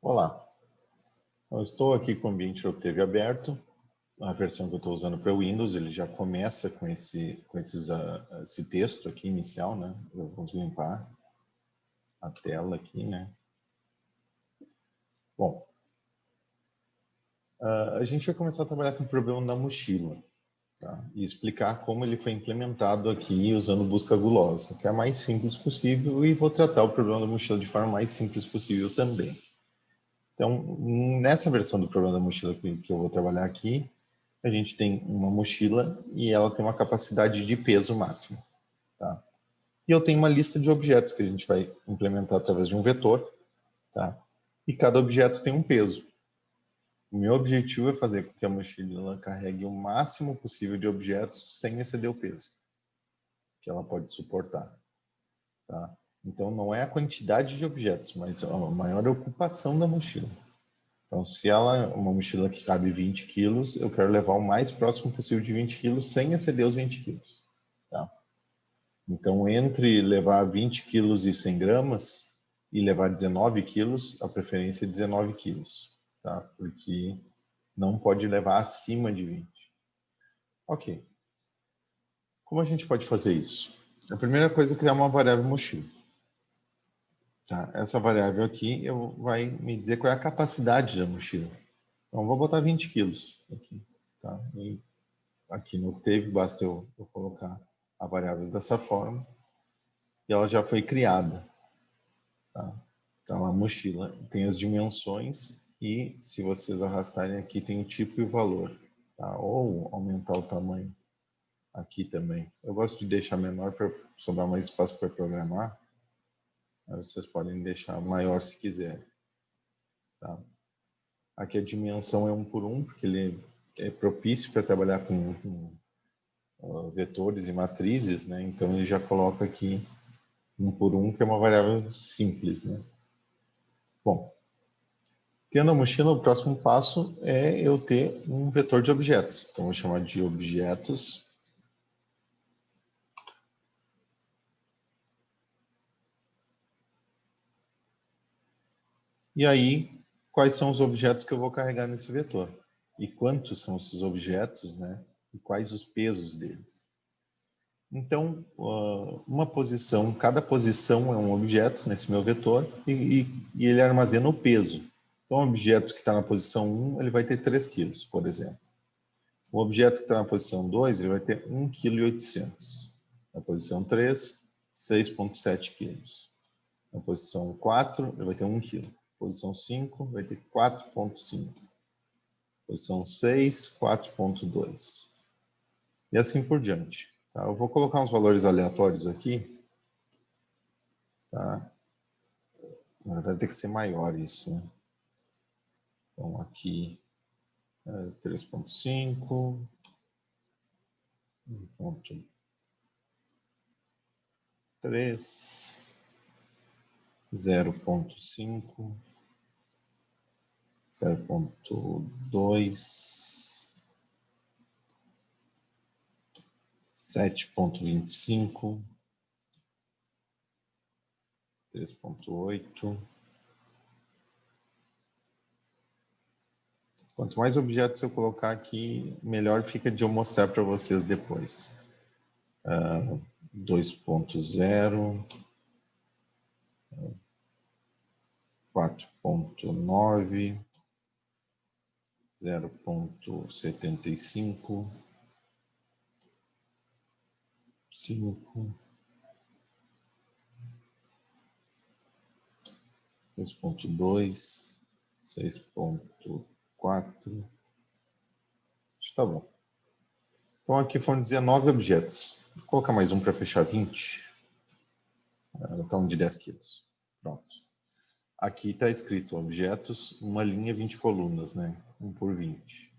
Olá, eu estou aqui com o ambiente Octave aberto. A versão que eu estou usando para o Windows, ele já começa com esse texto aqui inicial, né? Vamos limpar a tela aqui, né? Bom, a gente vai começar a trabalhar com o problema da mochila, tá? E explicar como ele foi implementado aqui usando busca gulosa, que é a mais simples possível, e vou tratar o problema da mochila de forma mais simples possível também. Então, nessa versão do problema da mochila que eu vou trabalhar aqui, a gente tem uma mochila e ela tem uma capacidade de peso máximo, tá? E eu tenho uma lista de objetos que a gente vai implementar através de um vetor, tá? E cada objeto tem um peso. O meu objetivo é fazer com que a mochila carregue o máximo possível de objetos sem exceder o peso que ela pode suportar, tá? Então, não é a quantidade de objetos, mas a maior ocupação da mochila. Então, se ela é uma mochila que cabe 20 quilos, eu quero levar o mais próximo possível de 20 quilos sem exceder os 20 quilos. Tá? Então, entre levar 20 quilos e 100 gramas e levar 19 quilos, a preferência é 19 quilos, tá? Porque não pode levar acima de 20. Ok. Como a gente pode fazer isso? A primeira coisa é criar uma variável mochila. Tá? Essa variável aqui vai me dizer qual é a capacidade da mochila. Então, vou botar 20 quilos aqui. Tá? E aqui no Octave, basta eu colocar a variável dessa forma e ela já foi criada. Tá? Então, a mochila tem as dimensões e, se vocês arrastarem aqui, tem o tipo e o valor. Tá? Ou aumentar o tamanho aqui também. Eu gosto de deixar menor para sobrar mais espaço para programar. Mas vocês podem deixar maior se quiserem. Tá? Aqui a dimensão é 1 por 1, porque ele é propício para trabalhar com vetores e matrizes, né? Então ele já coloca aqui 1 por 1, que é uma variável simples, né? Bom, tendo a mochila, o próximo passo é eu ter um vetor de objetos. Então vou chamar de objetos. E aí, quais são os objetos que eu vou carregar nesse vetor? E quantos são esses objetos, né? E quais os pesos deles? Então, cada posição é um objeto nesse meu vetor e ele armazena o peso. Então, o objeto que está na posição 1, ele vai ter 3 quilos, por exemplo. O objeto que está na posição 2, ele vai ter 1,8 kg. Na posição 3, 6,7 kg. Na posição 4, ele vai ter 1 kg. Posição 5, vai ter 4,5. Posição 6, 4,2. E assim por diante. Tá? Eu vou colocar uns valores aleatórios aqui. Tá? Na verdade, tem que ser maior isso, né? Então, aqui, 3,5, 1,3, 0,5, 0,2, 7,25, 3,8. Quanto mais objetos eu colocar aqui, melhor fica de eu mostrar para vocês depois. 2,0, 4,9, 0,75, 5, 2,2, 6,4. Está bom. Então aqui foram 19 objetos. Vou colocar mais um para fechar 20. Então de 10 quilos. Pronto. Aqui está escrito objetos, uma linha, 20 colunas, né? 1 por 20.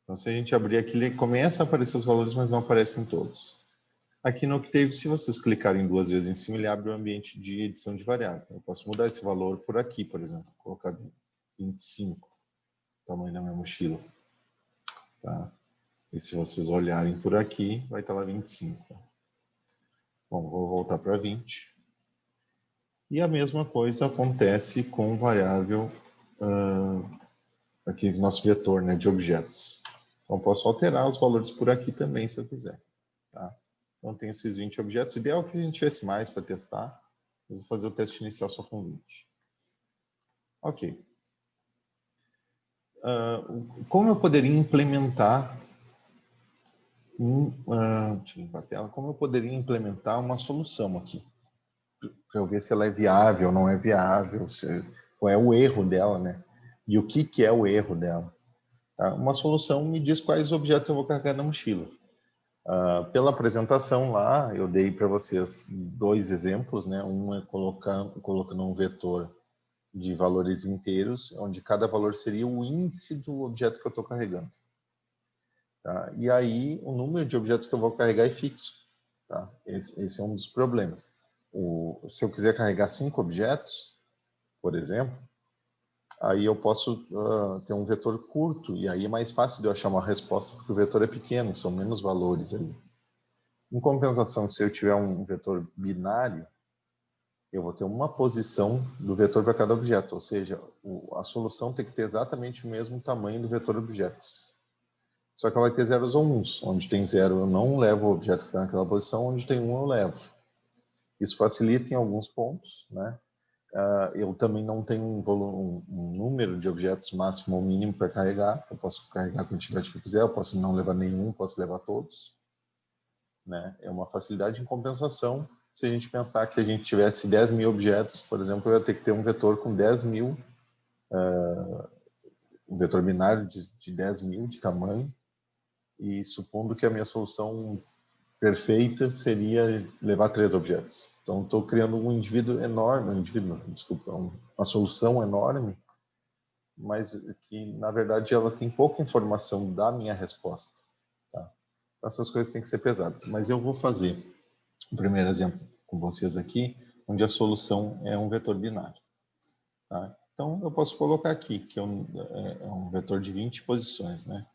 Então se a gente abrir aqui, ele começa a aparecer os valores, mas não aparecem todos. Aqui no Octave, se vocês clicarem 2 vezes em cima, ele abre o ambiente de edição de variável. Eu posso mudar esse valor por aqui, por exemplo. Colocar 25, o tamanho da minha mochila. Tá? E se vocês olharem por aqui, vai estar lá 25. Bom, vou voltar para 20. E a mesma coisa acontece com variável aqui nosso vetor, né, de objetos. Então, posso alterar os valores por aqui também, se eu quiser. Tá? Então, tem esses 20 objetos. O ideal é que a gente tivesse mais para testar. Mas vou fazer o teste inicial só com 20. Ok. Como eu poderia implementar deixa eu limpar a tela. Como eu poderia implementar uma solução aqui? Para eu ver se ela é viável ou não é viável, qual é o erro dela, né? E o que é o erro dela. Tá? Uma solução me diz quais objetos eu vou carregar na mochila. Pela apresentação lá, eu dei para vocês 2 exemplos, né? Um é colocando um vetor de valores inteiros, onde cada valor seria o índice do objeto que eu estou carregando. Tá? E aí, o número de objetos que eu vou carregar é fixo. Tá? Esse é um dos problemas. Se eu quiser carregar 5 objetos, por exemplo, aí eu posso ter um vetor curto, e aí é mais fácil de eu achar uma resposta, porque o vetor é pequeno, são menos valores ali. Em compensação, se eu tiver um vetor binário, eu vou ter uma posição do vetor para cada objeto, ou seja, a solução tem que ter exatamente o mesmo tamanho do vetor objetos. Só que ela vai ter zeros ou uns. Onde tem zero, eu não levo o objeto que está naquela posição, onde tem um, eu levo. Isso facilita em alguns pontos, né? Eu também não tenho um número de objetos máximo ou mínimo para carregar. Eu posso carregar a quantidade que eu quiser, eu posso não levar nenhum, posso levar todos. Né? É uma facilidade em compensação. Se a gente pensar que a gente tivesse 10 mil objetos, por exemplo, eu ia ter que ter um vetor com 10 mil, um vetor binário de 10 mil de tamanho, e supondo que a minha solução perfeita seria levar 3 objetos. Então, estou criando um indivíduo enorme, uma solução enorme, mas que, na verdade, ela tem pouca informação da minha resposta. Tá? Essas coisas têm que ser pesadas. Mas eu vou fazer o primeiro exemplo com vocês aqui, onde a solução é um vetor binário. Tá? Então, eu posso colocar aqui, que é um vetor de 20 posições. Né?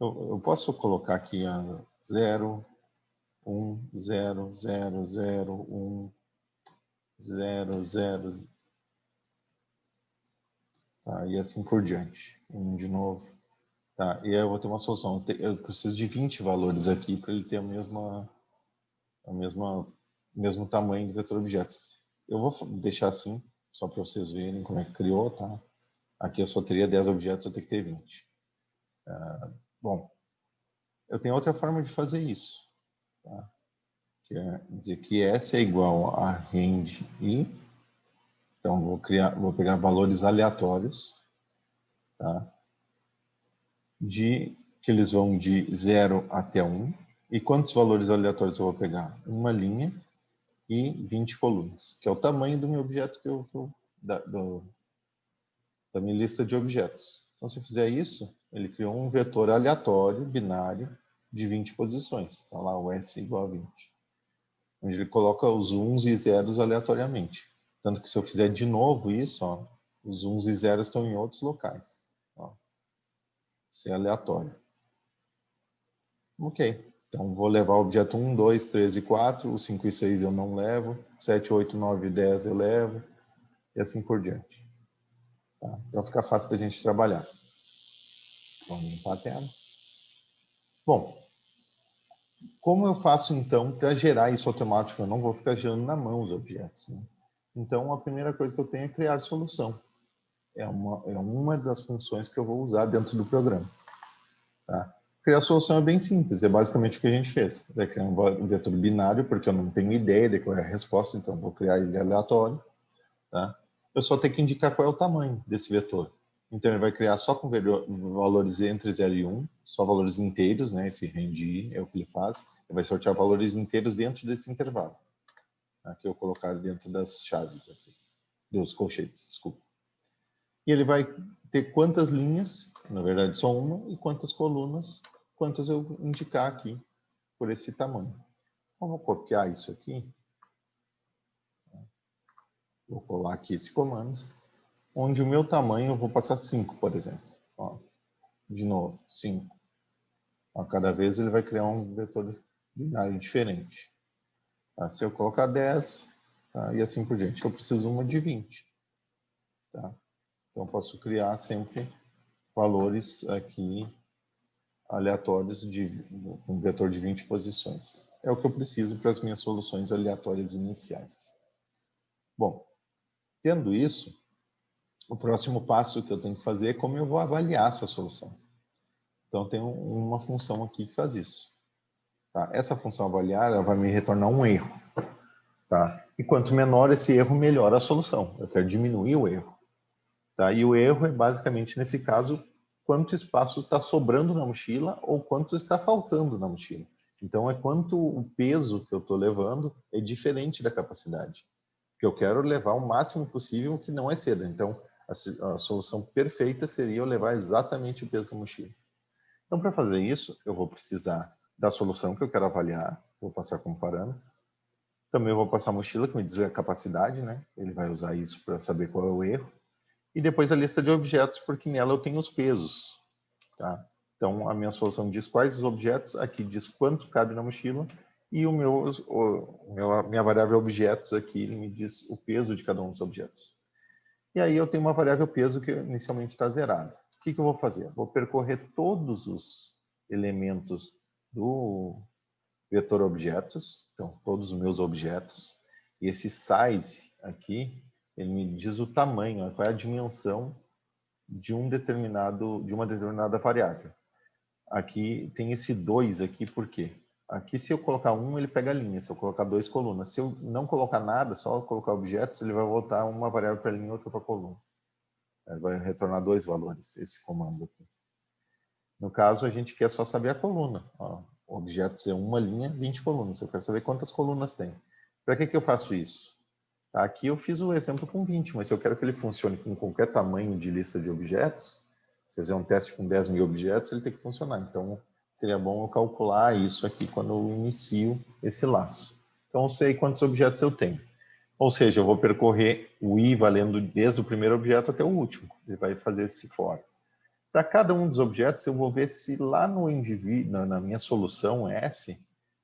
Eu posso colocar aqui a 0, 1, 0, 0, 0, 1, 0, 0, tá? E assim por diante. 1 de novo. Tá? E aí eu vou ter uma solução. Eu preciso de 20 valores aqui para ele ter o mesmo tamanho do vetor objetos. Eu vou deixar assim, só para vocês verem como é que criou, tá? Aqui eu só teria 10 objetos, eu tenho que ter 20. Bom, eu tenho outra forma de fazer isso, tá? Que é dizer que S é igual a range I. Então, vou pegar valores aleatórios, tá? Que eles vão de 0 até 1. E quantos valores aleatórios eu vou pegar? Uma linha e 20 colunas, que é o tamanho do meu objeto da minha lista de objetos. Então, se eu fizer isso, ele criou um vetor aleatório, binário, de 20 posições. Está lá o S igual a 20. Onde ele coloca os uns e zeros aleatoriamente. Tanto que se eu fizer de novo isso, ó, os uns e zeros estão em outros locais. Ó. Isso é aleatório. Ok. Então, vou levar o objeto 1, 2, 3 e 4. O 5 e 6 eu não levo. 7, 8, 9 e 10 eu levo. E assim por diante. Tá? Então, fica fácil da gente trabalhar. Vamos limpar a tela. Bom, como eu faço, então, para gerar isso automático? Eu não vou ficar gerando na mão os objetos. Né? Então, a primeira coisa que eu tenho é criar solução. É uma das funções que eu vou usar dentro do programa. Tá? Criar solução é bem simples, é basicamente o que a gente fez. Vai criar um vetor binário, porque eu não tenho ideia de qual é a resposta, então vou criar ele aleatório. Tá? Eu só tenho que indicar qual é o tamanho desse vetor. Então, ele vai criar só com valores entre 0 e 1, só valores inteiros, né? Esse range é o que ele faz. Ele vai sortear valores inteiros dentro desse intervalo. Tá? Que eu colocar dentro das chaves aqui, dos colchetes, desculpa. E ele vai ter quantas linhas, na verdade só uma, e quantas colunas, quantas eu indicar aqui por esse tamanho. Então, vou copiar isso aqui. Vou colar aqui esse comando, onde o meu tamanho eu vou passar 5, por exemplo. Ó, de novo, 5. A cada vez ele vai criar um vetor binário diferente. Tá? Se eu colocar 10, tá? E assim por diante. Eu preciso uma de 20. Tá? Então, posso criar sempre valores aqui aleatórios de um vetor de 20 posições. É o que eu preciso para as minhas soluções aleatórias iniciais. Bom, tendo isso, o próximo passo que eu tenho que fazer é como eu vou avaliar essa solução. Então, tem uma função aqui que faz isso. Tá? Essa função avaliar, ela vai me retornar um erro. Tá? E quanto menor esse erro, melhor a solução. Eu quero diminuir o erro. Tá? E o erro é basicamente, nesse caso, quanto espaço está sobrando na mochila ou quanto está faltando na mochila. Então, é quanto o peso que eu estou levando é diferente da capacidade. Porque eu quero levar o máximo possível que não exceda. Então, a solução perfeita seria eu levar exatamente o peso da mochila. Então, para fazer isso, eu vou precisar da solução que eu quero avaliar, vou passar como parâmetro. Também vou passar a mochila, que me diz a capacidade, né? Ele vai usar isso para saber qual é o erro. E depois a lista de objetos, porque nela eu tenho os pesos. Tá? Então, a minha solução diz quais os objetos, aqui diz quanto cabe na mochila, e a minha variável objetos aqui, ele me diz o peso de cada um dos objetos. E aí eu tenho uma variável peso que inicialmente está zerada. O que eu vou fazer? Vou percorrer todos os elementos do vetor objetos, então todos os meus objetos, e esse size aqui, ele me diz o tamanho, qual é a dimensão de uma determinada variável. Aqui tem esse 2 aqui, por quê? Aqui, se eu colocar 1, ele pega a linha. Se eu colocar 2 colunas. Se eu não colocar nada, só colocar objetos, ele vai voltar uma variável para a linha e outra para a coluna. Ele vai retornar 2 valores, esse comando aqui. No caso, a gente quer só saber a coluna. Ó, objetos é uma linha, 20 colunas. Eu quero saber quantas colunas tem. Para que eu faço isso? Aqui eu fiz o exemplo com 20, mas se eu quero que ele funcione com qualquer tamanho de lista de objetos, se eu fizer um teste com 10 mil objetos, ele tem que funcionar. Então, seria bom eu calcular isso aqui quando eu inicio esse laço. Então, eu sei quantos objetos eu tenho. Ou seja, eu vou percorrer o i valendo desde o primeiro objeto até o último. Ele vai fazer esse for. Para cada um dos objetos, eu vou ver se lá no indivíduo, na minha solução S,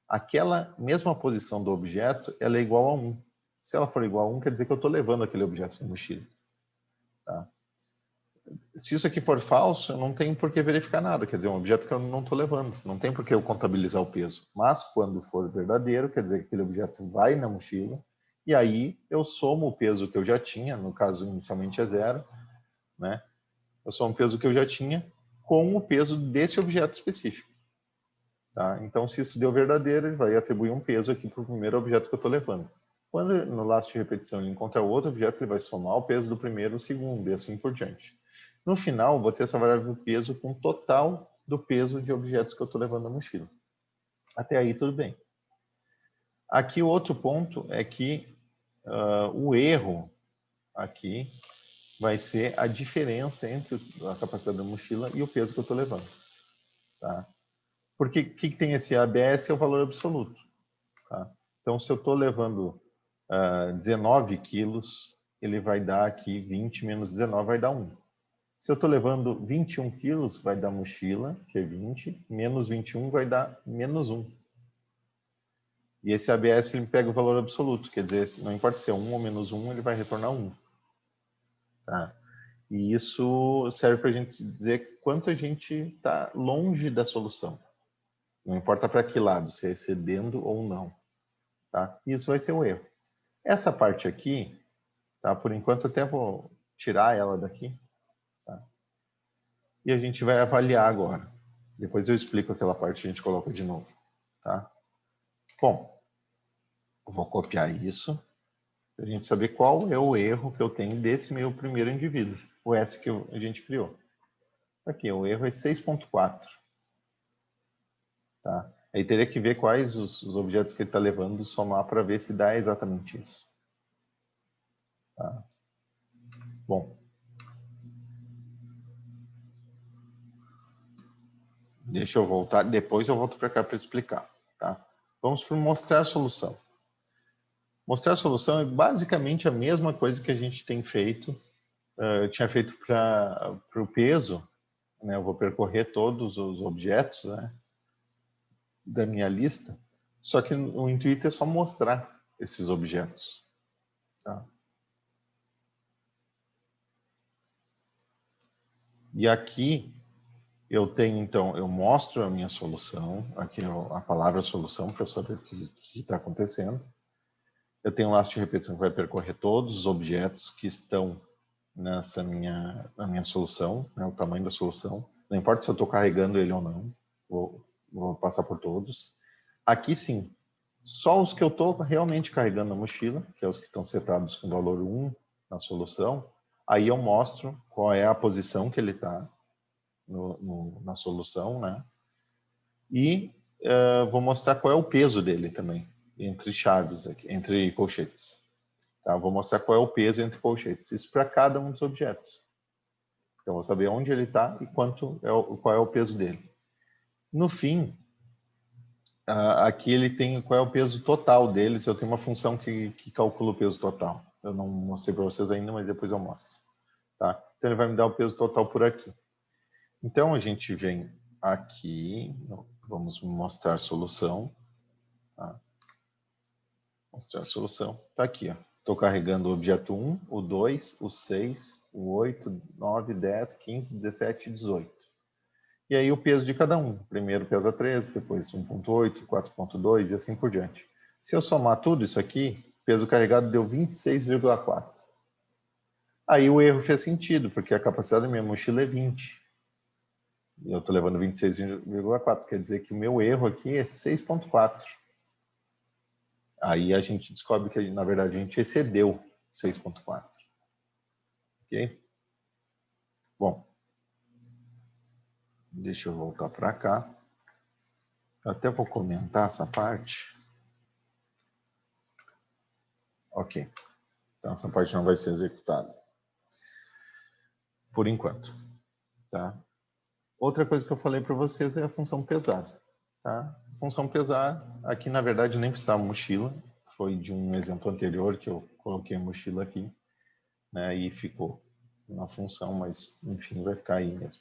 aquela mesma posição do objeto ela é igual a 1. Se ela for igual a 1, quer dizer que eu estou levando aquele objeto na mochila. Tá? Se isso aqui for falso, eu não tenho por que verificar nada. Quer dizer, um objeto que eu não estou levando. Não tem por que eu contabilizar o peso. Mas, quando for verdadeiro, quer dizer que aquele objeto vai na mochila. E aí, eu somo o peso que eu já tinha. No caso, inicialmente é 0. Né? Eu somo o peso que eu já tinha com o peso desse objeto específico. Tá? Então, se isso deu verdadeiro, ele vai atribuir um peso aqui para o primeiro objeto que eu estou levando. Quando no laço de repetição ele encontrar outro objeto, ele vai somar o peso do primeiro, do segundo, e assim por diante. No final, eu vou ter essa variável peso com o total do peso de objetos que eu estou levando na mochila. Até aí, tudo bem. Aqui, o outro ponto é que o erro aqui vai ser a diferença entre a capacidade da mochila e o peso que eu estou levando. Tá? Porque o que tem esse ABS é o valor absoluto. Tá? Então, se eu estou levando 19 quilos, ele vai dar aqui 20 menos 19 vai dar 1. Se eu estou levando 21 quilos, vai dar mochila, que é 20, menos 21 vai dar menos 1. E esse ABS ele pega o valor absoluto, quer dizer, não importa se é 1 ou menos 1, ele vai retornar 1. Tá? E isso serve para a gente dizer quanto a gente está longe da solução. Não importa para que lado, se é excedendo ou não. Tá? Isso vai ser o erro. Essa parte aqui, tá? Por enquanto até vou tirar ela daqui. Tá? E a gente vai avaliar agora. Depois eu explico aquela parte que a gente coloca de novo. Tá? Bom, eu vou copiar isso para a gente saber qual é o erro que eu tenho desse meu primeiro indivíduo, o S que a gente criou. Aqui, o erro é 6.4. Tá? Aí teria que ver quais os objetos que ele está levando, somar para ver se dá exatamente isso. Tá? Bom. Deixa eu voltar, depois eu volto para cá para explicar. Tá? Vamos para mostrar a solução. Mostrar a solução é basicamente a mesma coisa que a gente tem feito, eu tinha feito para o peso, né? Eu vou percorrer todos os objetos, né, da minha lista, só que o intuito é só mostrar esses objetos. Tá? E aqui eu tenho, então, eu mostro a minha solução, aqui a palavra solução, para eu saber o que está acontecendo. Eu tenho um laço de repetição que vai percorrer todos os objetos que estão na minha solução, né, o tamanho da solução. Não importa se eu estou carregando ele ou não, vou passar por todos. Aqui sim, só os que eu estou realmente carregando na mochila, que é os que estão setados com valor 1 na solução, aí eu mostro qual é a posição que ele está na solução, né? E vou mostrar qual é o peso dele também, entre chaves aqui, entre colchetes. Tá? Vou mostrar qual é o peso entre colchetes. Isso para cada um dos objetos. Então, eu vou saber onde ele está e qual é o peso dele. No fim, aqui ele tem qual é o peso total deles. Eu tenho uma função que calcula o peso total. Eu não mostrei para vocês ainda, mas depois eu mostro. Tá? Então, ele vai me dar o peso total por aqui. Então, a gente vem aqui, vamos mostrar a solução. Tá? Mostrar a solução. Está aqui. Estou carregando o objeto 1, o 2, o 6, o 8, 9, 10, 15, 17 e 18. E aí o peso de cada um. Primeiro pesa 13, depois 1.8, 4.2 e assim por diante. Se eu somar tudo isso aqui, o peso carregado deu 26,4. Aí o erro fez sentido, porque a capacidade da minha mochila é 20. E eu estou levando 26,4. Quer dizer que o meu erro aqui é 6,4. Aí a gente descobre que, na verdade, a gente excedeu 6,4. Ok? Bom, deixa eu voltar para cá. Eu até vou comentar essa parte. Ok. Então, essa parte não vai ser executada. Por enquanto. Tá? Outra coisa que eu falei para vocês é a função pesar. Tá? Função pesar, aqui, na verdade, nem precisava mochila. Foi de um exemplo anterior que eu coloquei a mochila aqui. Né, e ficou na função, mas, enfim, vai ficar aí mesmo.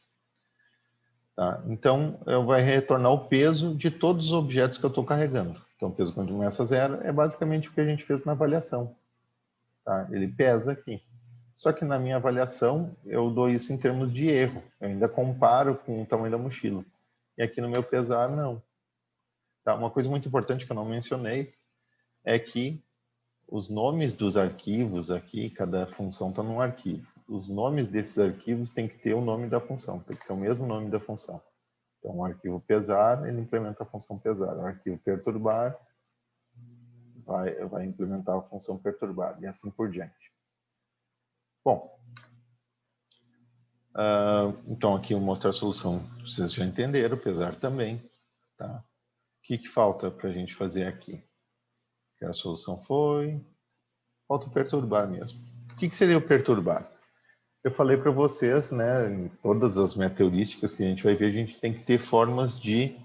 Tá? Então, vai retornar o peso de todos os objetos que eu estou carregando. Então, o peso quando começa a zero é basicamente o que a gente fez na avaliação. Tá? Ele pesa aqui. Só que na minha avaliação, eu dou isso em termos de erro. Eu ainda comparo com o tamanho da mochila. E aqui no meu pesar, não. Tá? Uma coisa muito importante que eu não mencionei é que os nomes dos arquivos aqui, cada função está num arquivo. Os nomes desses arquivos tem que ter o nome da função, tem que ser o mesmo nome da função. Então, o arquivo pesar, ele implementa a função pesar. O arquivo perturbar vai implementar a função perturbar, e assim por diante. Bom, então aqui eu mostro a solução, vocês já entenderam, pesar também. Tá? O que falta para a gente fazer aqui? Que a solução foi... Falta o perturbar mesmo. O que seria o perturbar? Eu falei para vocês, né, em todas as meteorísticas que a gente vai ver, a gente tem que ter formas de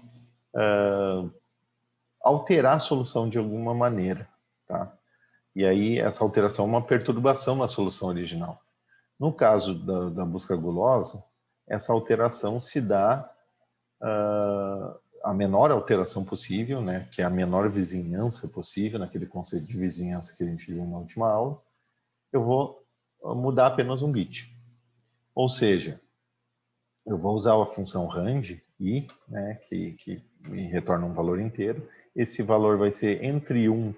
alterar a solução de alguma maneira, tá? E aí essa alteração é uma perturbação na solução original. No caso da busca gulosa, essa alteração se dá a menor alteração possível, né, que é a menor vizinhança possível, naquele conceito de vizinhança que a gente viu na última aula. Eu vou mudar apenas um bit. Ou seja, eu vou usar a função range, i, né, que me retorna um valor inteiro. Esse valor vai ser entre 1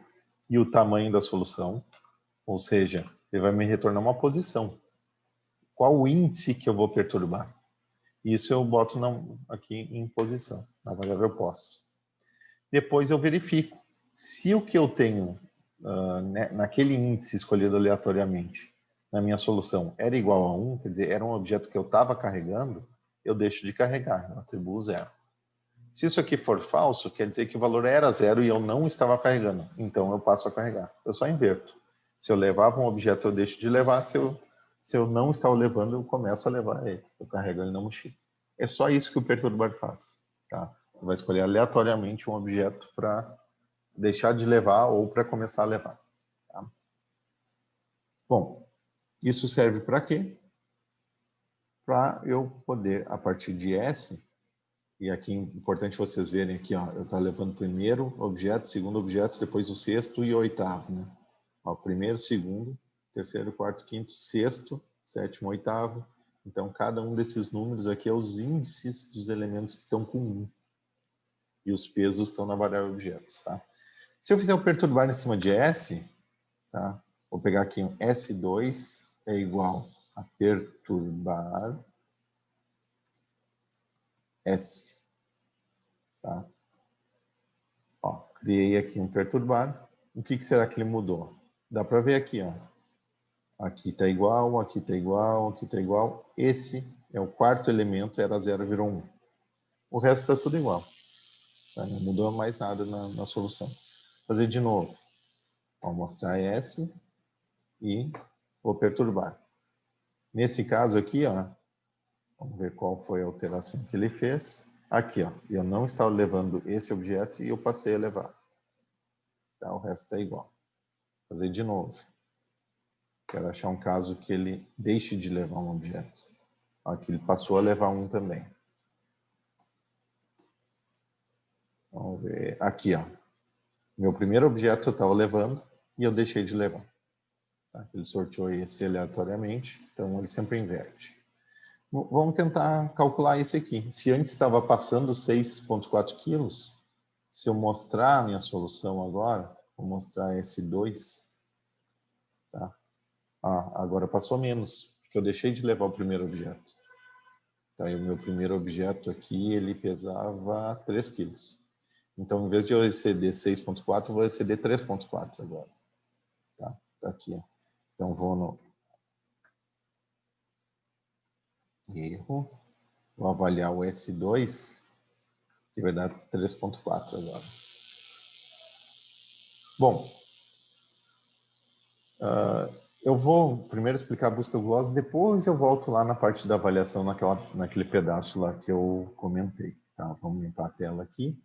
e o tamanho da solução, ou seja, ele vai me retornar uma posição. Qual o índice que eu vou perturbar? Isso eu boto aqui em posição, na variável pos. Depois eu verifico se o que eu tenho naquele índice escolhido aleatoriamente na minha solução era igual a 1, quer dizer, era um objeto que eu estava carregando, eu deixo de carregar, eu atribuo 0. Se isso aqui for falso, quer dizer que o valor era 0 e eu não estava carregando. Então eu passo a carregar. Eu só inverto. Se eu levava um objeto, eu deixo de levar. Se eu não estava levando, eu começo a levar ele. Eu carrego ele na mochila. É só isso que o perturbar faz. Tá? Vai escolher aleatoriamente um objeto para deixar de levar ou para começar a levar. Tá? Bom, isso serve para quê? Para eu poder, a partir de S, e aqui é importante vocês verem aqui, ó, eu estou levando primeiro objeto, segundo objeto, depois o sexto e o oitavo. Né? Ó, primeiro, segundo, terceiro, quarto, quinto, sexto, sétimo, oitavo, Então, cada um desses números aqui é os índices dos elementos que estão com 1. E os pesos estão na variável objetos, tá? Se eu fizer o perturbar em cima de S, tá? Vou pegar aqui um S2 é igual a perturbar S, tá? Ó, criei aqui um perturbar. O que será que ele mudou? Dá para ver aqui, ó. Aqui está igual, aqui está igual, aqui está igual. Esse é o quarto elemento, era 0, virou 1. O resto está tudo igual. Tá? Não mudou mais nada na solução. Vou fazer de novo. Vou mostrar S e vou perturbar. Nesse caso aqui, ó, vamos ver qual foi a alteração que ele fez. Aqui, ó, eu não estava levando esse objeto e eu passei a levar. Tá? O resto está igual. Vou fazer de novo. Quero achar um caso que ele deixe de levar um objeto. Aqui ele passou a levar um também. Vamos ver. Aqui, ó. Meu primeiro objeto eu estava levando e eu deixei de levar. Tá? Ele sorteou esse aleatoriamente, então ele sempre inverte. Vamos tentar calcular esse aqui. Se antes estava passando 6,4 quilos, se eu mostrar a minha solução agora, vou mostrar S2, tá? Agora passou menos, porque eu deixei de levar o primeiro objeto. Tá? E o meu primeiro objeto aqui, ele pesava 3 quilos. Então, em vez de eu exceder 6,4, eu vou exceder 3,4 agora. Tá? Tá aqui, ó. Então, vou no erro, vou avaliar o S2, que vai dar 3,4 agora. Bom, eu vou primeiro explicar a busca gulosa, depois eu volto lá na parte da avaliação, naquele pedaço lá que eu comentei. Tá? Vamos limpar a tela aqui.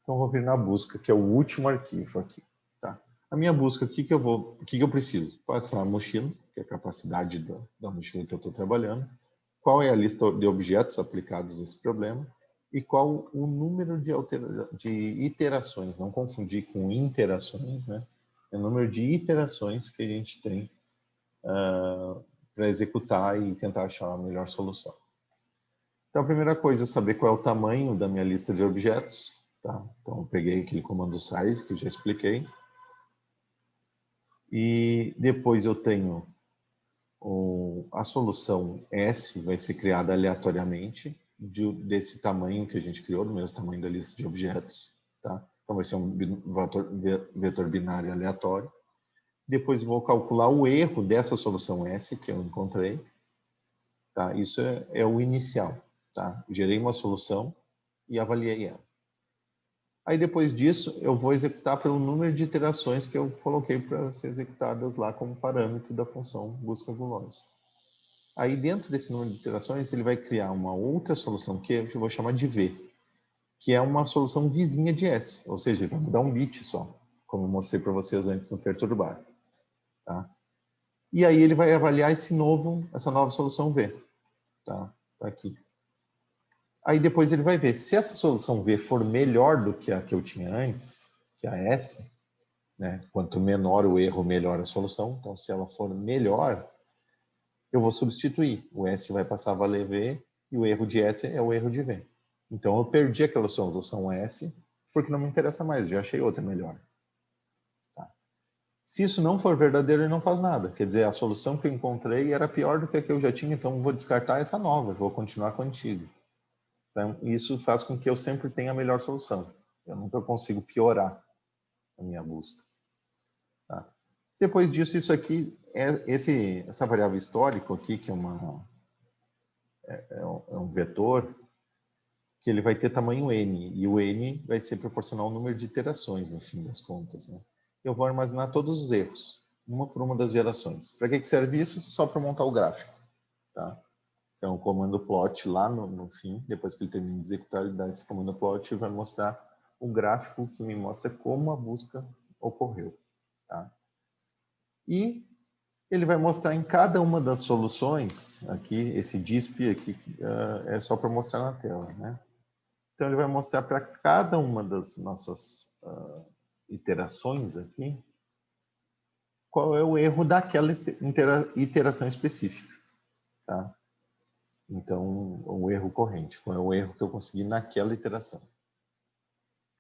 Então, vou vir na busca, que é o último arquivo aqui. Tá? A minha busca, o que eu preciso? Qual é a mochila, que é a capacidade da mochila que eu estou trabalhando. Qual é a lista de objetos aplicados nesse problema. E qual o número de iterações, não confundir com interações, né? É o número de iterações que a gente tem para executar e tentar achar a melhor solução. Então, a primeira coisa é saber qual é o tamanho da minha lista de objetos. Tá? Então, eu peguei aquele comando size, que eu já expliquei. E depois eu tenho a solução S, vai ser criada aleatoriamente, desse tamanho que a gente criou, do mesmo tamanho da lista de objetos. Tá? Então, vai ser um vetor binário aleatório. Depois vou calcular o erro dessa solução S que eu encontrei. Tá? Isso é o inicial. Tá? Gerei uma solução e avaliei ela. Aí depois disso, eu vou executar pelo número de iterações que eu coloquei para ser executadas lá como parâmetro da função busca gulosa. Aí dentro desse número de iterações, ele vai criar uma outra solução que eu vou chamar de V, que é uma solução vizinha de S, ou seja, ele vai mudar um bit só, como eu mostrei para vocês antes no perturbar. Tá? E aí ele vai avaliar essa nova solução V. Tá aqui. Aí depois ele vai ver, se essa solução V for melhor do que a que eu tinha antes, que é a S, né? Quanto menor o erro, melhor a solução. Então, se ela for melhor, eu vou substituir. O S vai passar a valer V e o erro de S é o erro de V. Então, eu perdi aquela solução S porque não me interessa mais, já achei outra melhor. Tá? Se isso não for verdadeiro, ele não faz nada. Quer dizer, a solução que eu encontrei era pior do que a que eu já tinha, então eu vou descartar essa nova, vou continuar com a antiga. Então, isso faz com que eu sempre tenha a melhor solução. Eu nunca consigo piorar a minha busca. Tá? Depois disso, isso aqui, essa variável histórico aqui, que é um vetor, que ele vai ter tamanho n, e o n vai ser proporcional ao número de iterações, no fim das contas. Né? Eu vou armazenar todos os erros, uma por uma das gerações. Para que serve isso? Só para montar o gráfico. Tá? Então, o comando plot lá no fim, depois que ele termina de executar, ele dá esse comando plot e vai mostrar o gráfico que me mostra como a busca ocorreu. Tá? E ele vai mostrar em cada uma das soluções, aqui, esse DISP aqui é só para mostrar na tela. Né? Então, ele vai mostrar para cada uma das nossas iterações aqui, qual é o erro daquela iteração específica. Tá? Então, o erro corrente, é o erro que eu consegui naquela iteração.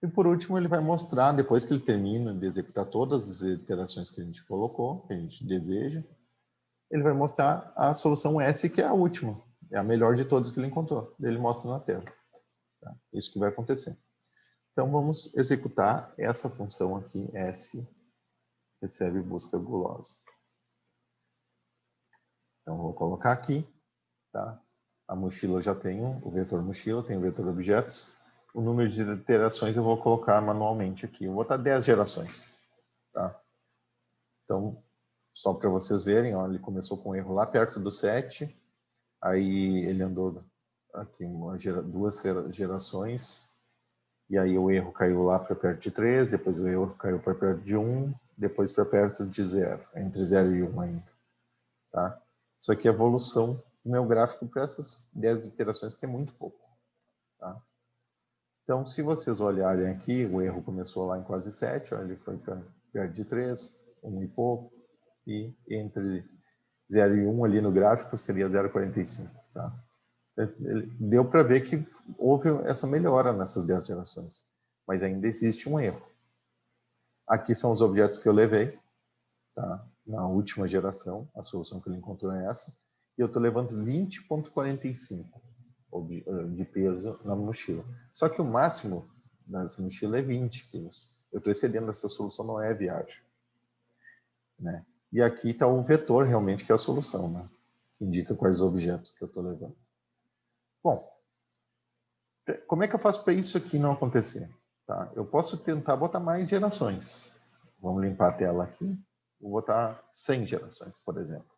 E por último, ele vai mostrar, depois que ele termina de executar todas as iterações que a gente colocou, que a gente deseja, ele vai mostrar a solução S, que é a última, é a melhor de todas que ele encontrou. Ele mostra na tela. Tá? Isso que vai acontecer. Então, vamos executar essa função aqui, S, recebe busca gulosa. Então, vou colocar aqui, tá? A mochila já tem o vetor mochila, tem o vetor objetos. O número de iterações eu vou colocar manualmente aqui. Eu vou botar 10 gerações, tá? Então, só para vocês verem, ó, ele começou com um erro lá perto do 7, aí ele andou aqui duas gerações, e aí o erro caiu lá para perto de 3, depois o erro caiu para perto de 1, depois para perto de 0, entre 0 e 1 ainda. Tá? Isso aqui é a evolução do meu gráfico para essas 10 iterações, que é muito pouco. Tá? Então, se vocês olharem aqui, o erro começou lá em quase 7, ó, ele foi para perto de 3, 1 e pouco, e entre 0 e 1 ali no gráfico seria 0,45. Tá? Deu para ver que houve essa melhora nessas 10 gerações, mas ainda existe um erro. Aqui são os objetos que eu levei, tá? Na última geração, a solução que ele encontrou é essa, e eu estou levando 20,45 de peso na mochila. Só que o máximo dessa mochila é 20 quilos. Eu estou excedendo, essa solução não é viável. Né? E aqui está o vetor realmente, que é a solução, né? Indica quais objetos que eu estou levando. Bom, como é que eu faço para isso aqui não acontecer? Tá? Eu posso tentar botar mais gerações. Vamos limpar a tela aqui. Vou botar 100 gerações, por exemplo.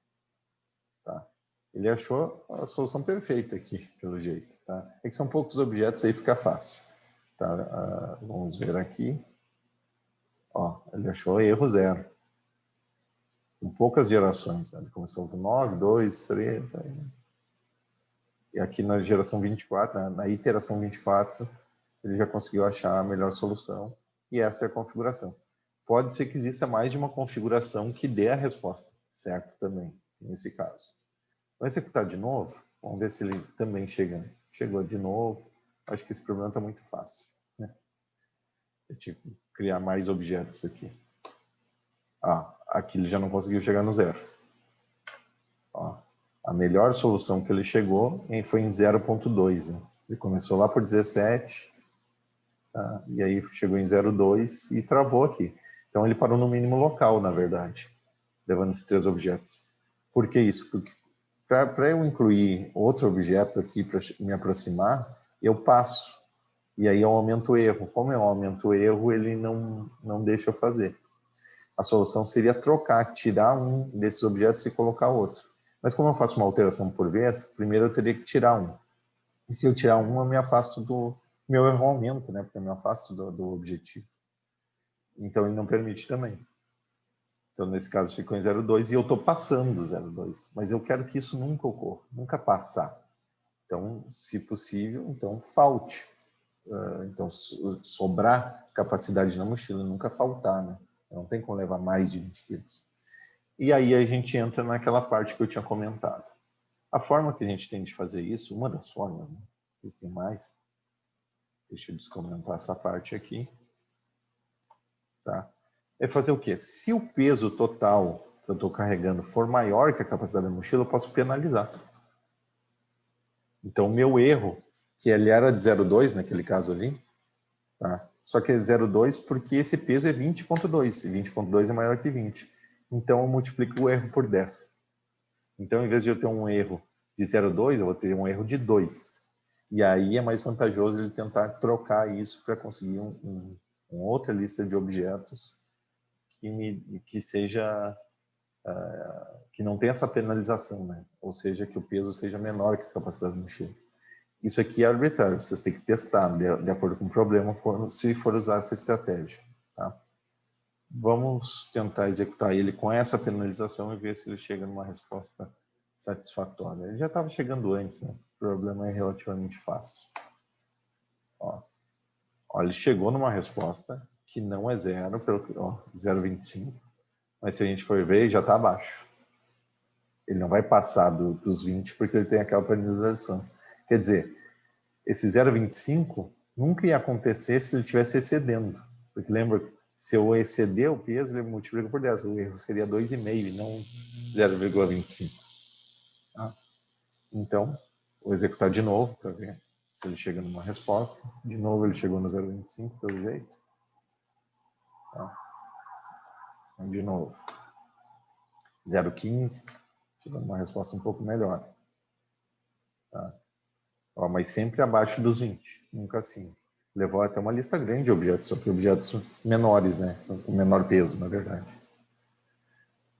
Tá? Ele achou a solução perfeita aqui, pelo jeito. Tá? É que são poucos objetos, aí fica fácil. Tá? Vamos ver aqui. Ó, ele achou erro 0. Com poucas gerações. Ele começou com 9, 2, 3. Aí. E aqui na geração 24, na iteração 24, ele já conseguiu achar a melhor solução. E essa é a configuração. Pode ser que exista mais de uma configuração que dê a resposta, certo? Também, nesse caso. Vou executar de novo. Vamos ver se ele também chegou de novo. Acho que esse problema está muito fácil. Né? Eu tive que criar mais objetos aqui. Aqui ele já não conseguiu chegar no 0. A melhor solução que ele chegou foi em 0,2. Né? Ele começou lá por 17, tá? E aí chegou em 0,2 e travou aqui. Então ele parou no mínimo local, na verdade, levando esses 3 objetos. Por que isso? Porque para eu incluir outro objeto aqui para me aproximar, eu passo. E aí eu aumento o erro. Como eu aumento o erro, ele não deixa eu fazer. A solução seria trocar, tirar um desses objetos e colocar outro. Mas como eu faço uma alteração por vez, primeiro eu teria que tirar um. E se eu tirar um, eu me afasto do... Meu erro aumenta, né? Porque eu me afasto do objetivo. Então ele não permite também. Então, nesse caso, ficou em 0,2 e eu estou passando do 0,2. Mas eu quero que isso nunca ocorra, nunca passar. Então, se possível, então falte. Então, sobrar capacidade na mochila, nunca faltar, né? Não tem como levar mais de 20 quilos. E aí a gente entra naquela parte que eu tinha comentado. A forma que a gente tem de fazer isso, uma das formas, né? Existem mais. Deixa eu descomentar essa parte aqui. Tá? É fazer o quê? Se o peso total que eu estou carregando for maior que a capacidade da mochila, eu posso penalizar. Então, o meu erro, que ele era de 0,2 naquele caso ali, tá? Só que é 0,2 porque esse peso é 20,2, e 20,2 é maior que 20. Então, eu multiplico o erro por 10. Então, em vez de eu ter um erro de 0,2, eu vou ter um erro de 2. E aí é mais vantajoso ele tentar trocar isso para conseguir uma outra lista de objetos que seja que não tenha essa penalização, né? Ou seja, que o peso seja menor que a capacidade do mochila. Isso aqui é arbitrário, vocês têm que testar de acordo com o problema se for usar essa estratégia. Tá? Vamos tentar executar ele com essa penalização e ver se ele chega numa resposta satisfatória. Ele já estava chegando antes, né? O problema é relativamente fácil. Ó, ele chegou numa resposta que não é 0, 0,25, mas se a gente for ver, já está abaixo. Ele não vai passar dos 20 porque ele tem aquela penalização. Quer dizer, esse 0,25 nunca ia acontecer se ele estivesse excedendo. Porque lembra, se eu exceder o peso, ele multiplica por 10. O erro seria 2,5 e não 0,25. Tá? Então, vou executar de novo para ver se ele chega numa resposta. De novo, ele chegou no 0,25, pelo jeito. Tá? Então, de novo. 0,15. Chegou numa resposta um pouco melhor. Tá? Ó, mas sempre abaixo dos 20, nunca assim. Levou até uma lista grande de objetos, só que objetos menores, né? Com menor peso, na verdade.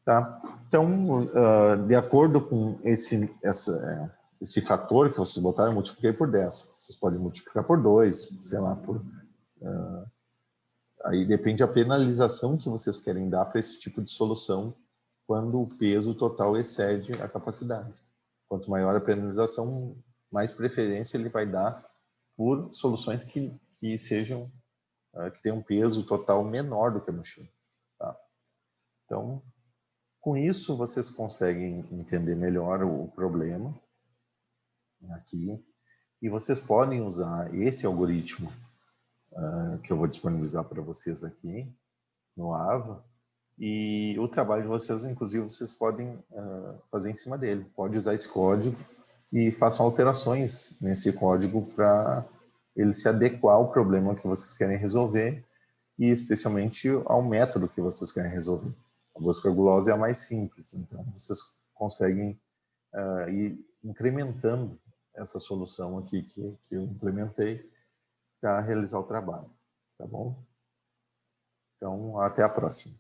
Tá? Então, de acordo com esse fator que vocês botaram, eu multipliquei por 10. Vocês podem multiplicar por 2, sei lá, aí depende da penalização que vocês querem dar para esse tipo de solução quando o peso total excede a capacidade. Quanto maior a penalização, mais preferência ele vai dar por soluções que sejam, que tenham um peso total menor do que a mochila. Tá? Então, com isso, vocês conseguem entender melhor o problema aqui e vocês podem usar esse algoritmo que eu vou disponibilizar para vocês aqui no AVA e o trabalho de vocês, inclusive, vocês podem fazer em cima dele. Pode usar esse código e façam alterações nesse código para ele se adequar ao problema que vocês querem resolver e especialmente ao método que vocês querem resolver. A busca gulosa é a mais simples, então vocês conseguem ir incrementando essa solução aqui que eu implementei para realizar o trabalho, tá bom? Então, até a próxima.